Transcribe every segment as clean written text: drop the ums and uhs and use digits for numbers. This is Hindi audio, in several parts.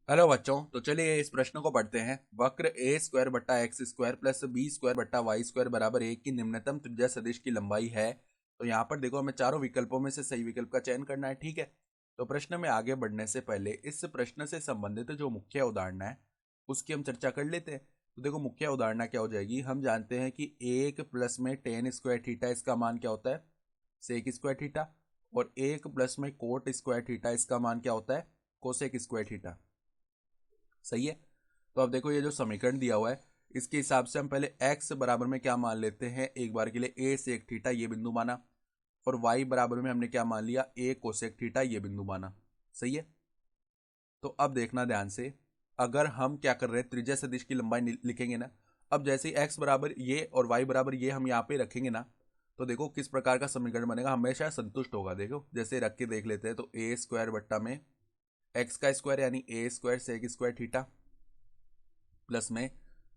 हेलो बच्चों, तो चलिए इस प्रश्न को पढ़ते हैं। वक्र ए स्क्वायर बट्टा X square plus B square बट्टा वाई स्क्वायर बराबर एक की निम्नतम त्रिज्या सदिश की लंबाई है। तो यहाँ पर देखो, हमें चारों विकल्पों में से सही विकल्प का चयन करना है। ठीक है, तो प्रश्न में आगे बढ़ने से पहले इस प्रश्न से संबंधित जो मुख्य उदाहरण है उसकी हम चर्चा कर लेते हैं। तो देखो, मुख्य उदाहरण क्या हो जाएगी। हम जानते हैं कि एक प्लस में टेन स्क्वायर थीटा इसका मान क्या होता है, सेक स्क्वायर थीटा। और एक प्लस में कोट स्क्वायर थीटा इसका मान क्या होता है, कोसेक स्क्वायर थीटा। सही है। तो अब देखो, ये जो समीकरण दिया हुआ है इसके हिसाब से हम पहले x बराबर में क्या मान लेते हैं, एक बार के लिए a सेक थीटा ये बिंदु माना। और y बराबर में हमने क्या मान लिया, a कोसेक थीटा ये बिंदु माना। सही है। तो अब देखना ध्यान से, अगर हम क्या कर रहे हैं, त्रिज्या सदिश की लंबाई लिखेंगे ना। अब जैसे ही x बराबर ये और y बराबर ये हम यहाँ पे रखेंगे ना, तो देखो किस प्रकार का समीकरण बनेगा, हमेशा संतुष्ट होगा। देखो जैसे रख के देख लेते हैं, तो ए स्क्वायर बट्टा में एक्स का स्क्वायर यानी a square sec square theta plus में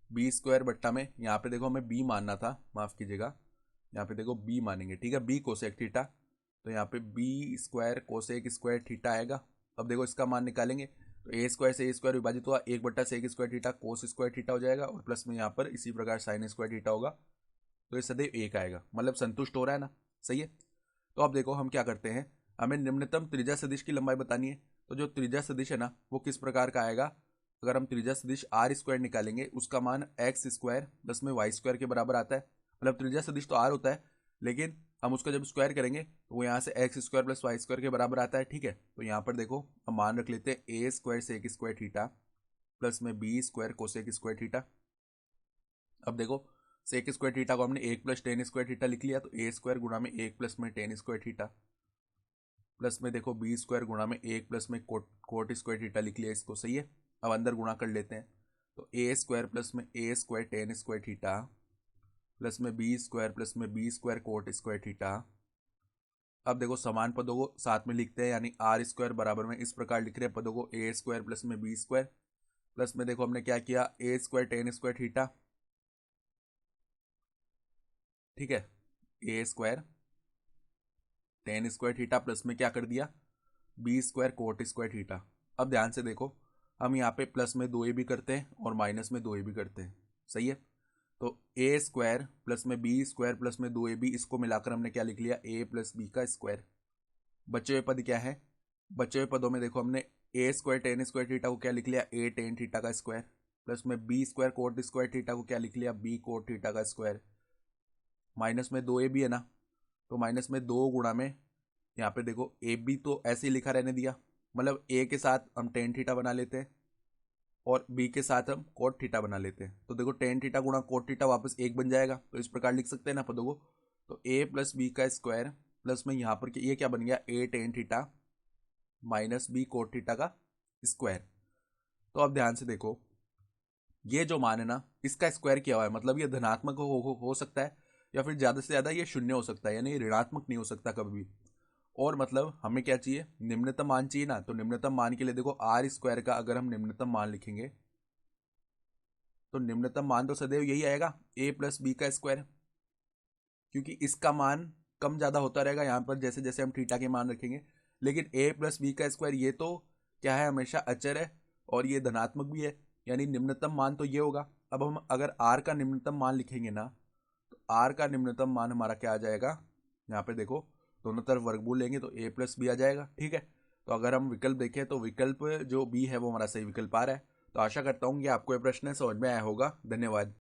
बी स्क्वायर बट्टा में, यहाँ पे देखो हमें बी मानना था, माफ कीजिएगा, यहाँ पे देखो बी मानेंगे। ठीक है, बी कोसेक थीटा, तो यहाँ पे B square cosec square theta आएगा। अब देखो इसका मान निकालेंगे, तो ए स्क्वायर से ए स्क्वायर विभाजित हुआ एक बट्टा sec square theta cos square theta हो जाएगा, और प्लस में यहाँ पर इसी प्रकार साइन स्क्वायर थीटा होगा। तो ये सदैव एक आएगा, मतलब संतुष्ट हो रहा है ना। सही है। तो अब देखो हम क्या करते हैं, हमें निम्नतम त्रिज्या सदिश की लंबाई बतानी है। तो जो त्रिज्या सदिश है ना वो किस प्रकार का आएगा, अगर हम त्रिज्या सदिश आर स्क्वायर निकालेंगे उसका मान एक्स स्क्वायर प्लस में वाई स्क्वायर के बराबर आता है। मतलब त्रिज्या सदिश तो आर होता है, लेकिन हम उसका जब स्क्वायर करेंगे तो वो यहाँ से X square plus Y square के बराबर आता है। ठीक है, तो यहाँ पर देखो हम मान रख लेते हैं a square sec square theta plus में B square cosec square theta. अब देखो, सेक स्क्वायर थीटा को हमने एक प्लस टेन स्क्वायर थीटा लिख लिया, तो ए स्क्वायर गुणा में एक प्लस में टेन स्क्वायर थीटा प्लस में देखो बी स्क्वायर गुणा में एक प्लस में कोट स्क्वायर थीटा लिख लिया इसको। सही है। अब अंदर गुणा कर लेते हैं, तो ए स्क्वायर प्लस में a square tan square theta plus में बी स्क्वायर प्लस में B square cot square theta. अब देखो समान पदों को साथ में लिखते हैं, यानी आर स्क्वायर बराबर में इस प्रकार लिख रहे हैं पदों को, ए स्क्वायर प्लस में बी स्क्वायर प्लस में देखो हमने क्या किया, a square tan square theta. ठीक है, a square tan square theta plus में क्या कर दिया, b square cot square theta. अब ध्यान से देखो, हम यहाँ पे प्लस में दो ए भी करते हैं और माइनस में दो ए भी करते हैं। सही है। तो ए स्क्वायर प्लस में बी स्क्वायर प्लस में दो ए बी, इसको मिलाकर हमने क्या लिख लिया, ए प्लस बी का स्क्वायर। बचे हुए पद क्या है, बचे हुए पदों में देखो हमने A square tan square theta को क्या लिख लिया, ए टेन थीटा का स्क्वायर प्लस में B square cot square theta को क्या लिख लिया, बी कोट थीटा का स्क्वायर। माइनस में दो ए बी है ना, तो माइनस में दो गुणा में यहाँ पे देखो ए बी तो ऐसे ही लिखा रहने दिया, मतलब ए के साथ हम टेन थीटा बना लेते हैं और बी के साथ हम कोट थीटा बना लेते हैं। तो देखो टेन थीटा गुणा कोट थीटा वापस एक बन जाएगा, तो इस प्रकार लिख सकते हैं ना पदों को। तो ए प्लस बी का स्क्वायर प्लस में यहाँ पर ये क्या बन गया, a tan theta minus b cot theta का स्क्वायर। तो अब ध्यान से देखो, ये जो मान है ना इसका स्क्वायर किया हुआ है, मतलब ये धनात्मक हो सकता है, या फिर ज़्यादा से ज़्यादा ये शून्य हो सकता है, यानी ऋणात्मक नहीं हो सकता कभी भी। और मतलब हमें क्या चाहिए, निम्नतम मान चाहिए ना। तो निम्नतम मान के लिए देखो आर स्क्वायर का अगर हम निम्नतम मान लिखेंगे, तो निम्नतम मान तो सदैव यही आएगा, ए प्लस बी का स्क्वायर, क्योंकि इसका मान कम ज़्यादा होता रहेगा यहाँ पर जैसे जैसे हम थीटा के मान रखेंगे। लेकिन ए प्लस बी का स्क्वायर ये तो क्या है, हमेशा अचर है और ये धनात्मक भी है, यानी निम्नतम मान तो ये होगा। अब हम अगर आर का निम्नतम मान लिखेंगे ना, तो आर का निम्नतम मान हमारा क्या आ जाएगा, यहाँ पे देखो दोनों तरफ वर्गमूल लेंगे तो ए प्लस बी आ जाएगा। ठीक है, तो अगर हम विकल्प देखें तो विकल्प जो बी है वो हमारा सही विकल्प आ रहा है। तो आशा करता हूँ कि आपको ये प्रश्न समझ में आया होगा। धन्यवाद।